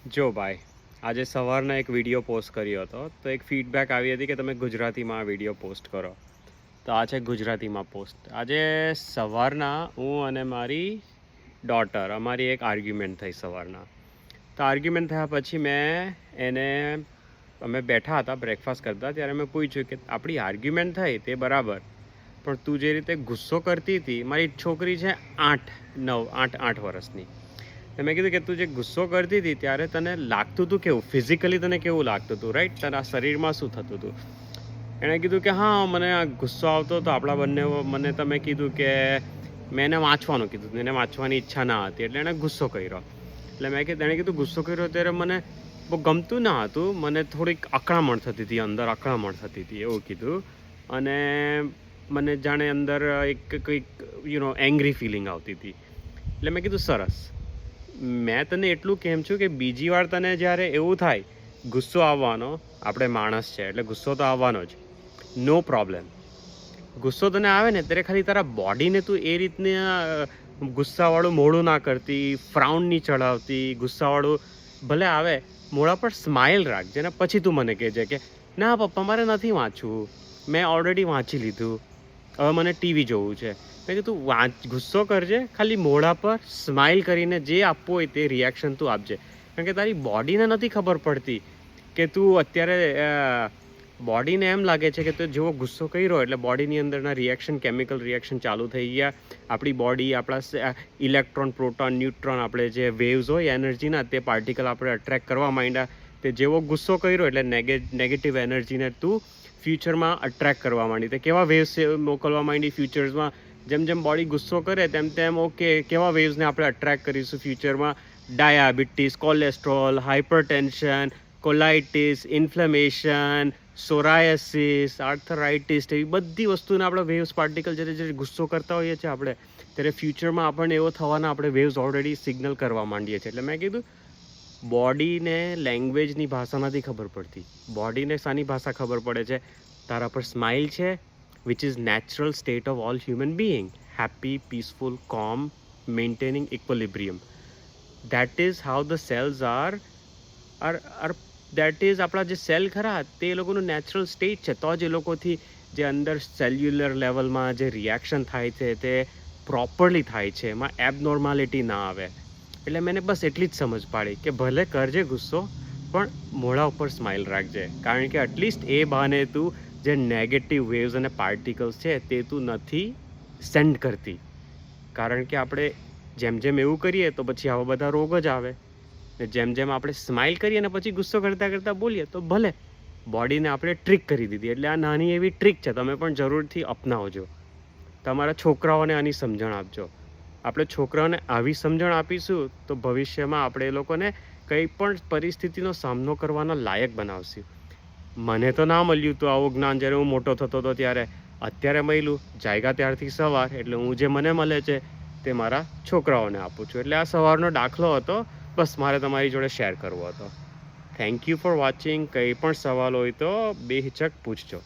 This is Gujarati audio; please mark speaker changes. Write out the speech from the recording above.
Speaker 1: જો ભાઈ, આજે સવારના એક વિડીયો પોસ્ટ કર્યો હતો, તો એક ફીડબેક આવી હતી કે તમે ગુજરાતીમાં આ વિડીયો પોસ્ટ કરો. તો આ છે ગુજરાતીમાં પોસ્ટ. આજે સવારના હું અને મારી ડોટર, અમારી એક આર્ગ્યુમેન્ટ થઈ સવારના. તો આર્ગ્યુમેન્ટ થયા પછી અમે બેઠા હતા બ્રેકફાસ્ટ કરતા, ત્યારે મેં પૂછ્યું કે આપણી આર્ગ્યુમેન્ટ થઈ તે બરાબર, પણ તું જે રીતે ગુસ્સો કરતી હતી, મારી છોકરી છે 8 વર્ષની. મેં કીધું કે તું જે ગુસ્સો કરતી હતી ત્યારે તને લાગતું હતું કેવું, ફિઝિકલી તને કેવું લાગતું હતું, રાઈટ? તારા શરીરમાં શું થતું હતું? એણે કીધું કે હા, મને આ ગુસ્સો આવતો હતો આપણા બંને. મને તમે કીધું કે મેં એને વાંચવાનું કીધું, એને વાંચવાની ઈચ્છા ના હતી એટલે એણે ગુસ્સો કર્યો. એટલે એણે કીધું ગુસ્સો કર્યો ત્યારે મને બહુ ગમતું ના હતું, મને થોડીક અકળામણ થતી હતી, અંદર અકળામણ થતી હતી એવું કીધું. અને મને જાણે અંદર કંઈક એંગ્રી ફિલિંગ આવતી હતી. એટલે મેં કીધું સરસ, મેં તને એટલું કેમ છું કે બીજી વાર તને જ્યારે એવું થાય, ગુસ્સો આવવાનો, આપણે માણસ છે એટલે ગુસ્સો તો આવવાનો જ, નો પ્રોબ્લેમ. ગુસ્સો તને આવે ને ત્યારે ખાલી તારા બોડીને તું એ રીતના ગુસ્સાવાળું મોઢું ના કરતી, ફ્રાઉન નહીં ચડાવતી. ગુસ્સાવાળું ભલે આવે, મોઢા પર સ્માઇલ રાખજે ને પછી તું મને કહેજે કે ના પપ્પા મારે નથી વાંચવું, મેં ઓલરેડી વાંચી લીધું, હવે મને ટીવી જોવું છે. મેં કીધું ગુસ્સો કરજે, ખાલી મોઢા પર સ્માઇલ કરીને જે આપવું હોય તે રિએક્શન તું આપજે. કારણ કે તારી બોડીને નથી ખબર પડતી કે તું અત્યારે બોડીને એમ લાગે છે કે તું જેવો ગુસ્સો કર્યો એટલે બોડીની અંદરના રિએક્શન, કેમિકલ રિએક્શન ચાલુ થઈ ગયા. આપણી બોડી, આપણા ઇલેક્ટ્રોન, પ્રોટોન, ન્યુટ્રોન, આપણે જે વેવ્સ હોય એનર્જીના, તે પાર્ટિકલ આપણે અટ્રેક્ટ કરવા માંડ્યા. તે જેવો ગુસ્સો કર્યો એટલે નેગેટિવ એનર્જીને તું ફ્યુચરમાં અટ્રેક્ટ કરવા માંડી. તે કેવા વેવ્સ મોકલવા માંડી ફ્યુચર્સમાં? જેમ જેમ બોડી ગુસ્સો કરે તેમ તેમ કેવા વેવ્સને આપણે અટ્રેક્ટ કરીશું ફ્યુચરમાં? Diabetes, cholesterol, hypertension, colitis, inflammation, psoriasis, arthritis, એવી બધી વસ્તુને આપણે વેવ્સ, પાર્ટિકલ જ્યારે ગુસ્સો કરતા હોઈએ છીએ આપણે, ત્યારે ફ્યુચરમાં આપણને એવો થવાના આપણે વેવ્સ ઓલરેડી સિગ્નલ કરવા માંડીએ છીએ. એટલે મેં કીધું બોડીને લેંગ્વેજની ભાષા નથી ખબર પડતી, બોડીને શાની ભાષા ખબર પડે છે? તારા પર સ્માઇલ છે, which is natural state of all human being, happy, peaceful, calm, maintaining equilibrium. That is how the cells are that is આપણા જે સેલ ખરા તે એ લોકોનું નેચરલ સ્ટેટ છે. તો જ એ લોકોથી જે અંદર સેલ્યુલર લેવલમાં જે રિએક્શન થાય છે તે પ્રોપરલી થાય છે, એમાં એબનોર્માલિટી ના આવે. એટલે મેં બસ એટલી જ સમજ પાડી કે ભલે કરજે ગુસ્સો, પણ મોઢા ઉપર સ્માઇલ રાખજે. કારણ કે એટલીસ્ટ એ બહાને તું જે નેગેટિવ વેવ્સ અને પાર્ટિકલ્સ છે તે તું નથી સેન્ડ કરતી. કારણ કે આપણે જેમ જેમ એવું કરીએ તો પછી આવા બધા રોગ જ આવે. જેમ જેમ આપણે સ્માઇલ કરીએ ને પછી ગુસ્સો કરતાં કરતાં બોલીએ તો ભલે બોડીને આપણે ટ્રીક કરી દીધી. એટલે આ નાની એવી ટ્રીક છે, તમે પણ જરૂરથી અપનાવજો. તમારા છોકરાઓને આની સમજણ આપજો. આપણે છોકરાઓને આવી સમજણ આપીશું તો ભવિષ્યમાં આપણે એ લોકોને કંઈ પણ પરિસ્થિતિનો સામનો કરવાના લાયક બનાવશું. મને તો ના મળ્યું તો આવું જ્ઞાન જ્યારે હું મોટો થતો હતો ત્યારે. અત્યારે મળ્યું, જાગ્યા ત્યારથી સવાર, એટલે હું જે મને મળે છે તે મારા છોકરાઓને આપું છું. એટલે આ સવારનો દાખલો હતો, બસ મારે તમારી જોડે શેર કરવો હતો. Thank you for watching. કંઈ પણ સવાલ હોય તો બેહિચક પૂછજો.